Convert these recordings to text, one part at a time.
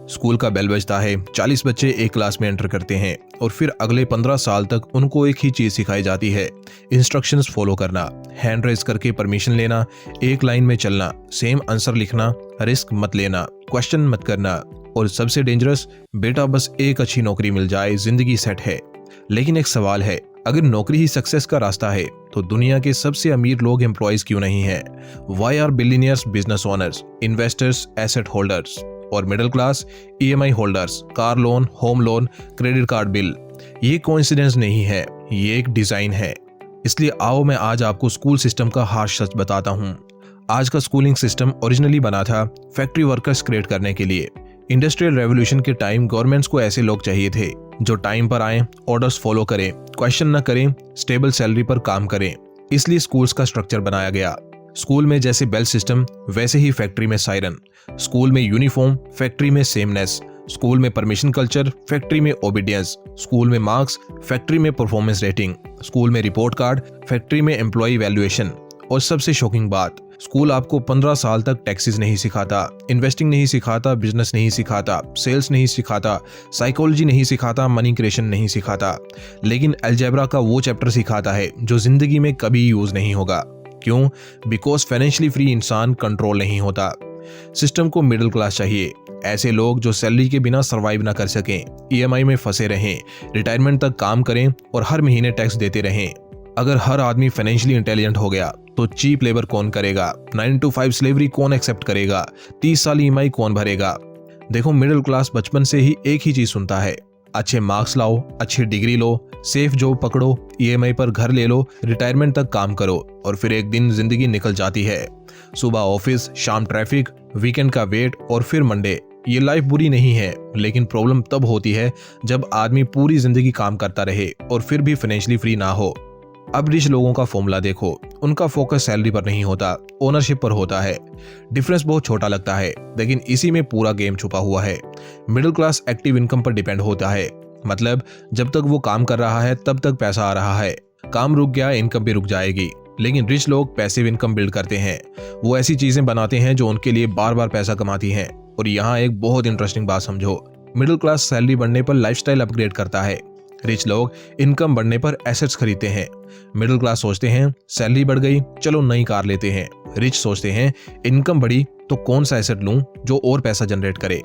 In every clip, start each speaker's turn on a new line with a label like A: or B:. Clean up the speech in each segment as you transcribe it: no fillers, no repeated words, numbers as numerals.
A: School का bell बजता है, 40 बच्चे एक क्लास में एंटर करते हैं और फिर अगले 15 साल तक उनको एक ही चीज सिखाई जाती है, इंस्ट्रक्शंस फॉलो करना, हैंड रेज करके परमिशन लेना, एक लाइन में चलना, सेम आंसर लिखना, रिस्क मत लेना, क्वेश्चन मत करना और सबसे डेंजरस, बेटा बस एक अच्छी नौकरी मिल जाए जिंदगी सेट है। लेकिन एक सवाल है, अगर नौकरी ही सक्सेस का रास्ता है तो दुनिया के सबसे अमीर लोग एम्प्लॉयज क्यों नहीं हैं? Why are billionaires business owners, investors asset holders और middle class EMI holders, car loan, home loan, credit card bill? ये कोइंसिडेंस नहीं है, ये एक डिजाइन है। इसलिए आओ मैं आज आपको स्कूल सिस्टम का हार्श सच बताता हूँ। आज का स्कूलिंग सिस्टम ओरिजिनली बना था फैक्ट्री वर्कर्स क्रिएट करने के लिए। इंडस्ट्रियल रेवोल्यूशन के टाइम गवर्नमेंट्स को ऐसे लोग चाहिए थे जो टाइम पर आए, ऑर्डर्स फॉलो करें, क्वेश्चन न करें, स्टेबल सैलरी पर काम करें। इसलिए स्कूल्स का स्ट्रक्चर बनाया गया। स्कूल में जैसे बेल सिस्टम, वैसे ही फैक्ट्री में सायरन। स्कूल में यूनिफॉर्म, फैक्ट्री में सेमनेस। स्कूल में परमिशन कल्चर, फैक्ट्री में ओबीडियंस। स्कूल में मार्क्स, फैक्ट्री में परफॉर्मेंस रेटिंग। स्कूल में रिपोर्ट कार्ड, फैक्ट्री में एम्प्लॉय वैल्यूएशन। और सबसे शॉकिंग बात, स्कूल आपको 15 साल तक टैक्सेस नहीं सिखाता, इन्वेस्टिंग नहीं सिखाता, बिजनेस नहीं सिखाता, सेल्स नहीं सिखाता, साइकोलॉजी नहीं सिखाता, मनी क्रिएशन नहीं सिखाता, लेकिन अलजेब्रा का वो चैप्टर सिखाता है जो जिंदगी में कभी यूज नहीं होगा। क्यों? बिकॉज फाइनेंशियली फ्री इंसान कंट्रोल नहीं होता। सिस्टम को मिडिल क्लास चाहिए, ऐसे लोग जो सैलरी के बिना सर्वाइव ना कर सकें, EMI में फंसे रहें, रिटायरमेंट तक काम करें और हर महीने टैक्स देते रहें। अगर हर आदमी फाइनेंशियली इंटेलिजेंट हो गया तो चीप लेबर कौन करेगा? 9 to 5 स्लेवरी कौन एक्सेप्ट करेगा? 30 साल EMI कौन भरेगा? देखो, मिडिल क्लास बचपन से ही एक ही चीज सुनता है, अच्छे मार्क्स लाओ, अच्छी डिग्री लो, सेफ जॉब पकड़ो, EMI पर घर ले लो, रिटायरमेंट तक काम करो और फिर एक दिन जिंदगी निकल जाती है। सुबह ऑफिस, शाम ट्रैफिक, वीकेंड का वेट और फिर मंडे। ये लाइफ बुरी नहीं है, लेकिन प्रॉब्लम तब होती है जब आदमी पूरी जिंदगी काम करता रहे और फिर भी फाइनेंशियली फ्री ना हो। अब रिच लोगों का फॉर्मूला देखो, उनका फोकस सैलरी पर नहीं होता, ओनरशिप पर होता है। डिफरेंस बहुत छोटा लगता है, लेकिन इसी में पूरा गेम छुपा हुआ है। मिडिल क्लास एक्टिव इनकम पर डिपेंड होता है, मतलब जब तक वो काम कर रहा है तब तक पैसा आ रहा है, काम रुक गया इनकम भी रुक जाएगी। लेकिन रिच लोग पैसिव इनकम बिल्ड करते हैं, वो ऐसी चीजें बनाते हैं जो उनके लिए बार बार पैसा कमाती हैं। और यहाँ एक बहुत इंटरेस्टिंग बात समझो, मिडिल क्लास सैलरी बढ़ने पर लाइफस्टाइल अपग्रेड करता है, रिच लोग इनकम बढ़ने पर एसेट्स खरीदते हैं। मिडिल क्लास सोचते हैं सैलरी बढ़ गई, चलो नई कार लेते हैं। रिच सोचते हैं इनकम बढ़ी तो कौन सा एसेट लूं जो और पैसा जनरेट करे।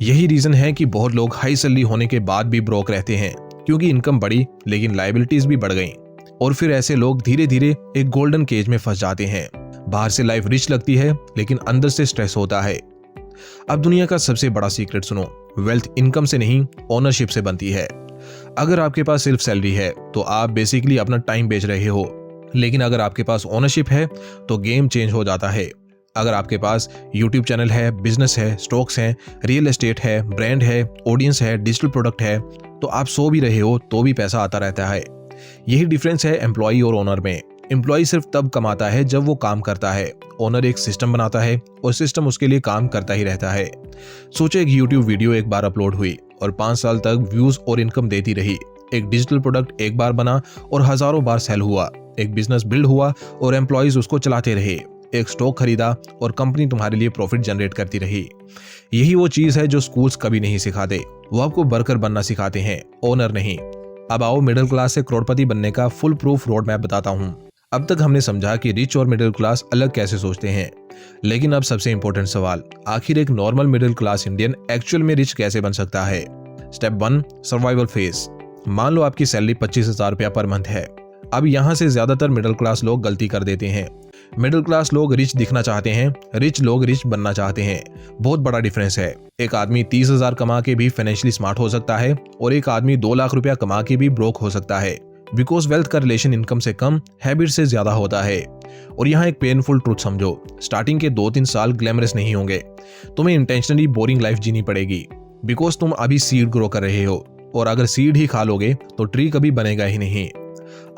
A: यही रीजन है कि बहुत लोग हाई सैलरी होने के बाद भी ब्रोक रहते हैं, क्योंकि इनकम बढ़ी लेकिन लायबिलिटीज भी बढ़ गई। और फिर ऐसे लोग धीरे धीरे एक गोल्डन केज में फंस जाते हैं। बाहर से लाइफ रिच लगती है लेकिन अंदर से स्ट्रेस होता है। अब दुनिया का सबसे बड़ा सीक्रेट सुनो, वेल्थ इनकम से नहीं, ओनरशिप से बनती है। अगर आपके पास सिर्फ सैलरी है तो आप बेसिकली अपना टाइम बेच रहे हो, लेकिन अगर आपके पास ओनरशिप है तो गेम चेंज हो जाता है। अगर आपके पास YouTube चैनल है, बिजनेस है, स्टॉक्स हैं, रियल एस्टेट है, ब्रांड है, ऑडियंस है, डिजिटल प्रोडक्ट है, तो आप सो भी रहे हो तो भी पैसा आता रहता है। यही डिफरेंस है एम्प्लॉय और ओनर में। एम्प्लॉय सिर्फ तब कमाता है जब वो काम करता है, ओनर एक सिस्टम बनाता है और सिस्टम उसके लिए काम करता ही रहता है। सोचो, एक YouTube वीडियो एक बार अपलोड हुई और 5 साल तक व्यूज और इनकम देती रही। एक डिजिटल प्रोडक्ट एक बार बना और हजारों बार सेल हुआ। एक बिजनेस बिल्ड हुआ और एम्प्लॉयज उसको चलाते रहे। एक स्टॉक खरीदा और कंपनी तुम्हारे लिए प्रॉफिट जनरेट करती रही। यही वो चीज है जो स्कूल्स कभी नहीं सिखाते, वो आपको वर्कर बनना सिखाते हैं, ओनर नहीं। अब आओ मिडिल क्लास से करोड़पति बनने का फुल प्रूफ रोड मैप बताता हूँ। अब तक हमने समझा कि रिच और मिडिल क्लास अलग कैसे सोचते हैं, लेकिन अब सबसे इंपॉर्टेंट सवाल, आखिर एक normal middle class Indian actual में रिच कैसे बन सकता है? Step 1, survival phase. मान लो आपकी सैलरी 25,000 रुपया पर मंथ है। अब यहाँ से ज्यादातर मिडिल क्लास लोग गलती कर देते हैं। मिडिल क्लास लोग रिच दिखना चाहते हैं, रिच लोग रिच बनना चाहते हैं। बहुत बड़ा डिफरेंस है। एक आदमी 30,000 कमा के भी फाइनेंशियली स्मार्ट हो सकता है और एक आदमी 2 लाख रुपया कमा के भी ब्रोक हो सकता है। बिकॉज वेल्थ का रिलेशन इनकम से कम, हैबिट से ज्यादा होता है। और यहाँ एक पेनफुल ट्रूथ समझो, स्टार्टिंग के 2-3 साल ग्लैमरस नहीं होंगे। तुम्हें इंटेंशनली बोरिंग लाइफ जीनी पड़ेगी, बिकॉज तुम अभी सीड ग्रो कर रहे हो, और अगर सीड ही खा लोगे तो ट्री कभी बनेगा ही नहीं।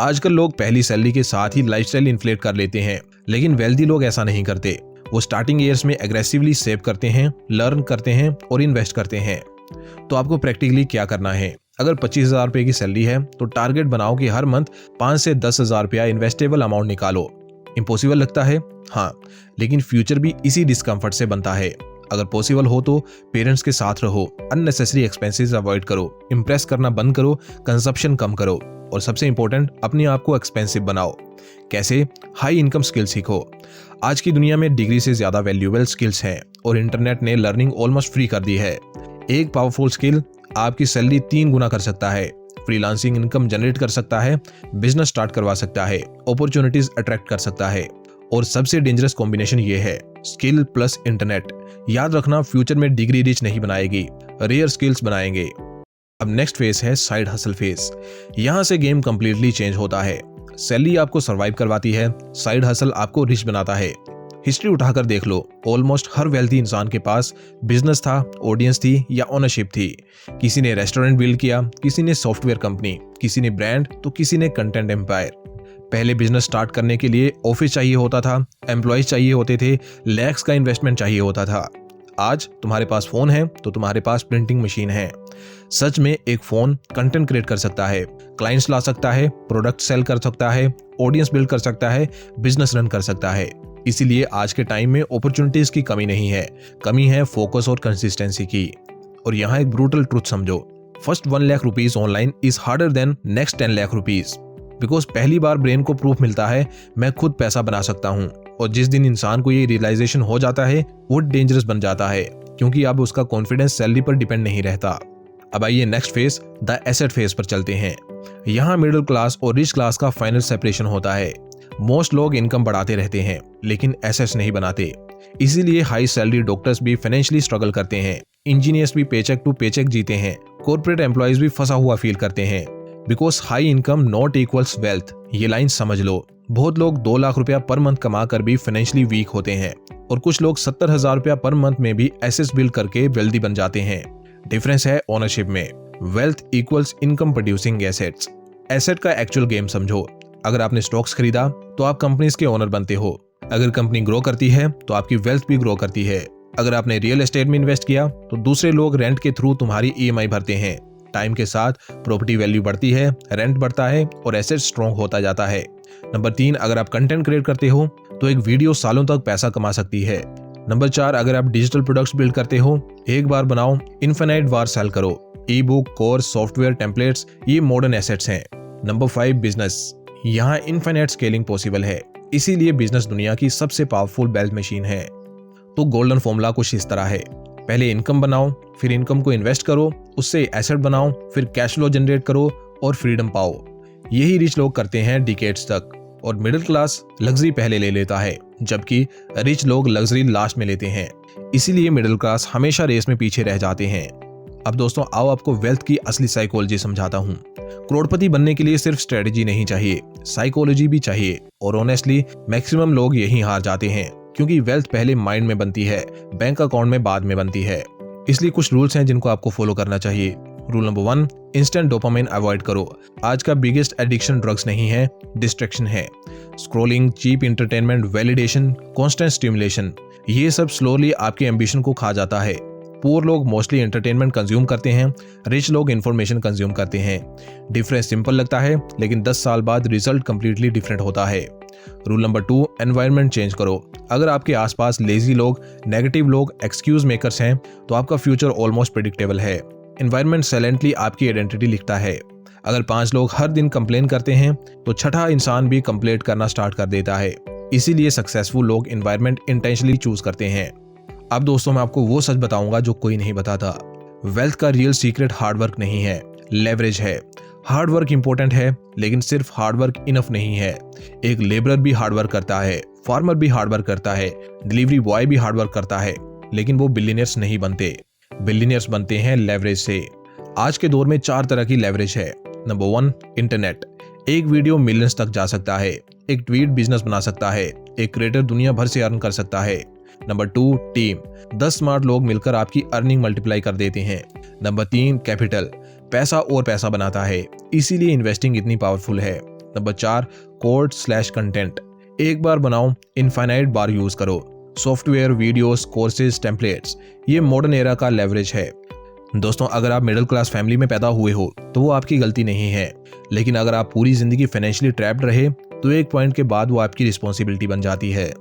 A: आजकल लोग पहली सैलरी के साथ ही लाइफस्टाइल इन्फ्लेट कर लेते हैं, लेकिन वेल्दी लोग ऐसा नहीं करते। वो स्टार्टिंग ईयर्स में एग्रेसिवली सेव करते हैं, लर्न करते हैं और इन्वेस्ट करते हैं। तो आपको प्रैक्टिकली क्या करना है? अगर 25,000 रुपए की सैलरी है तो टारगेट बनाओ कि हर मंथ 5 से 10,000 रुपया इन्वेस्टेबल अमाउंट निकालो। इम्पॉसिबल लगता है? हाँ, लेकिन फ्यूचर भी इसी डिस्कम्फर्ट से बनता है। अगर पॉसिबल हो तो पेरेंट्स के साथ रहो, अननेसेसरी एक्सपेंसेस अवॉइड करो, इंप्रेस करना बंद करो, कंजप्शन कम करो और सबसे इंपॉर्टेंट अपने आप को एक्सपेंसिव बनाओ। कैसे? हाई इनकम स्किल सीखो। आज की दुनिया में डिग्री से ज्यादा वैल्यूएबल स्किल्स हैं और इंटरनेट ने लर्निंग ऑलमोस्ट फ्री कर दी है। एक पावरफुल स्किल आपकी सैलरी 3 गुना कर सकता है, फ्रीलांसिंग इनकम जनरेट कर सकता है, बिजनेस स्टार्ट करवा सकता है, अपॉर्चुनिटीज अट्रैक्ट कर सकता है और सबसे डेंजरस कॉम्बिनेशन ये है, स्किल प्लस इंटरनेट। याद रखना, फ्यूचर में डिग्री रिच नहीं बनाएगी, रेयर स्किल्स बनाएंगे। अब नेक्स्ट फेज है साइड हसल फेज। यहाँ से गेम कंप्लीटली चेंज होता है। सैलरी आपको सर्वाइव करवाती है, साइड हसल आपको रिच बनाता है। हिस्ट्री उठाकर देख लो, ऑलमोस्ट हर वेल्थी इंसान के पास बिजनेस था, ऑडियंस थी या ओनरशिप थी। किसी ने रेस्टोरेंट बिल्ड किया, किसी ने सॉफ्टवेयर कंपनी, किसी ने ब्रांड तो किसी ने कंटेंट एम्पायर। पहले बिजनेस स्टार्ट करने के लिए ऑफिस चाहिए होता था, एम्प्लॉयज चाहिए होते थे, लैक्स का इन्वेस्टमेंट चाहिए होता था। आज तुम्हारे पास फोन है तो तुम्हारे पास प्रिंटिंग मशीन है। सच में एक फोन कंटेंट क्रिएट कर सकता है, क्लाइंट्स ला सकता है, प्रोडक्ट सेल कर सकता है, ऑडियंस बिल्ड कर सकता है, बिजनेस रन कर सकता है। इसीलिए आज के टाइम में अपॉर्चुनिटीज की कमी नहीं है, कमी है फोकस और कंसिस्टेंसी की। और यहाँ एक ब्रूटल ट्रुथ समझो, first 1 lakh rupees online is harder than next 10 lakh rupees. Because पहली बार ब्रेन को प्रूफ मिलता है मैं खुद पैसा बना सकता हूँ। और जिस दिन इंसान को ये रियलाइजेशन हो जाता है वो डेंजरस बन जाता है, क्योंकि अब उसका कॉन्फिडेंस सैलरी पर डिपेंड नहीं रहता। अब आइए next phase, the asset phase पर चलते हैं। यहाँ मिडिल क्लास और रिच क्लास का फाइनल सेपरेशन होता है। मोस्ट लोग इनकम बढ़ाते रहते हैं लेकिन एसेट्स नहीं बनाते। इसीलिए हाई सैलरी डॉक्टर्स भी फाइनेंशियली स्ट्रगल करते हैं, इंजीनियर्स भी पेचेक टू पेचेक जीते हैं, कॉर्पोरेट एम्प्लॉयज भी फंसा हुआ फील करते हैं। Because high income not equals wealth, ये लाइन समझ लो। बहुत लोग 2 लाख रुपया पर मंथ कमा कर भी फाइनेंशियली वीक होते हैं और कुछ लोग 70,000 रुपया पर मंथ में भी एसेट्स बिल्ड करके वेल्दी बन जाते हैं। डिफरेंस है ओनरशिप में। Wealth equals income producing assets. Asset का एक्चुअल गेम समझो। अगर आपने स्टॉक्स खरीदा तो आप कंपनीज के ओनर बनते हो। अगर कंपनी ग्रो करती है तो आपकी वेल्थ भी ग्रो करती है। अगर आपने रियल एस्टेट में इन्वेस्ट किया तो दूसरे लोग रेंट के थ्रू तुम्हारी EMI भरते हैं। टाइम के साथ प्रॉपर्टी वैल्यू बढ़ती है, रेंट बढ़ता है और एसेट स्ट्रॉन्ग होता जाता है। नंबर 3, अगर आप कंटेंट क्रिएट करते हो तो एक वीडियो सालों तक पैसा कमा सकती है। नंबर 4, अगर आप डिजिटल प्रोडक्ट्स बिल्ड करते हो, एक बार बनाओ, इनफिनाइट बार सेल करो। ई बुक, कोर्स, सॉफ्टवेयर, टेम्पलेट्स, ये मॉडर्न एसेट्स हैं। Number 5, business. यहाँ इनफिनाइट स्केलिंग पॉसिबल है, इसीलिए बिजनेस दुनिया की सबसे पावरफुल वेल्थ मशीन है। तो गोल्डन फॉर्मूला कुछ इस तरह है, पहले इनकम बनाओ, फिर इनकम को इन्वेस्ट करो, उससे एसेट बनाओ, फिर कैश फ्लो जनरेट करो और फ्रीडम पाओ। यही रिच लोग करते हैं डिकेड्स तक। और मिडिल क्लास लग्जरी पहले ले लेता है, जबकि रिच लोग लग्जरी लास्ट में लेते हैं। इसीलिए मिडिल क्लास हमेशा रेस में पीछे रह जाते हैं। अब दोस्तों आओ आपको वेल्थ की असली साइकोलॉजी समझाता हूँ। करोड़पति बनने के लिए सिर्फ स्ट्रेटेजी नहीं चाहिए, साइकोलॉजी भी चाहिए। और ऑनेस्टली मैक्सिमम लोग यही हार जाते हैं, क्योंकि वेल्थ पहले माइंड में बनती है, बैंक अकाउंट में बाद में बनती है। इसलिए कुछ रूल्स हैं जिनको आपको फॉलो करना चाहिए। Rule number 1, instant dopamine avoid करो। आज का बिगेस्ट एडिक्शन ड्रग्स नहीं है, डिस्ट्रैक्शन है। Scrolling, cheap entertainment, validation, constant stimulation, ये सब स्लोली आपके एम्बिशन को खा जाता है। पुअर लोग मोस्टली एंटरटेनमेंट कंज्यूम करते हैं, रिच लोग इंफॉर्मेशन कंज्यूम करते हैं। डिफरेंस सिंपल लगता है लेकिन 10 साल बाद रिजल्ट कंप्लीटली डिफरेंट होता है। रूल नंबर 2, एनवायरनमेंट चेंज करो। अगर आपके आसपास लेजी लोग, नेगेटिव लोग, एक्सक्यूज मेकर्स हैं तो आपका फ्यूचर ऑलमोस्ट प्रेडिक्टेबल है। एनवायरनमेंट साइलेंटली आपकी आइडेंटिटी लिखता है। अगर 5 लोग हर दिन कंप्लेन करते हैं तो छठा इंसान भी कंप्लेंट करना स्टार्ट कर देता है। इसीलिए सक्सेसफुल लोग एनवायरनमेंट इंटेंशनली चूज करते हैं। अब दोस्तों मैं आपको वो सच बताऊंगा जो कोई नहीं बताता। वेल्थ का रियल सीक्रेट हार्डवर्क नहीं है, लेवरेज है। हार्डवर्क इंपॉर्टेंट है लेकिन सिर्फ हार्डवर्क इनफ नहीं है। एक लेबरर भी हार्डवर्क करता है, फार्मर भी हार्डवर्क करता है, डिलीवरी बॉय भी हार्डवर्क करता है, लेकिन वो बिलियनियर्स नहीं बनते। बिलियनियर्स बनते हैं लेवरेज से। आज के दौर में 4 तरह की लेवरेज है। Number 1, internet. एक वीडियो मिलियंस तक जा सकता है, एक ट्वीट बिजनेस बना सकता है, एक क्रिएटर दुनिया भर से अर्न कर सकता है। Number 2, team. 10 स्मार्ट लोग मिलकर आपकी अर्निंग मल्टीप्लाई कर देते हैं। Number 3, capital. पैसा और पैसा बनाता है, इसीलिए इन्वेस्टिंग इतनी पावरफुल है। नंबर 4, कोड/कंटेंट। एक बार बनाओ, इनफाइनाइट बार यूज करो। सॉफ्टवेयर, वीडियोस, कोर्सेज, टेम्पलेट्स, ये मॉडर्न एरा का लेवरेज है। दोस्तों अगर आप मिडिल क्लास फैमिली में पैदा हुए हो तो वो आपकी गलती नहीं है, लेकिन अगर आप पूरी जिंदगी फाइनेंशियली ट्रैप्ड रहे तो एक पॉइंट के बाद वो आपकी रिस्पॉन्सिबिलिटी बन जाती है।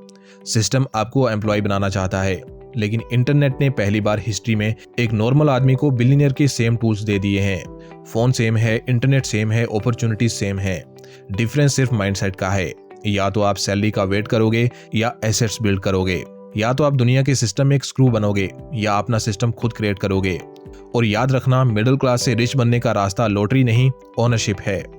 A: सिस्टम आपको एम्प्लॉय बनाना चाहता है, लेकिन इंटरनेट ने पहली बार हिस्ट्री में एक नॉर्मल आदमी को बिलियनियर के सेम टूल्स दे दिए हैं। फोन सेम है, इंटरनेट सेम है, अपॉर्चुनिटीज सेम है। डिफरेंस सिर्फ माइंडसेट का है। या तो आप सैलरी का वेट करोगे या एसेट्स बिल्ड करोगे। या तो आप दुनिया के सिस्टम में एक स्क्रू बनोगे या अपना सिस्टम खुद क्रिएट करोगे। और याद रखना, मिडिल क्लास से रिच बनने का रास्ता लॉटरी नहीं, ओनरशिप है।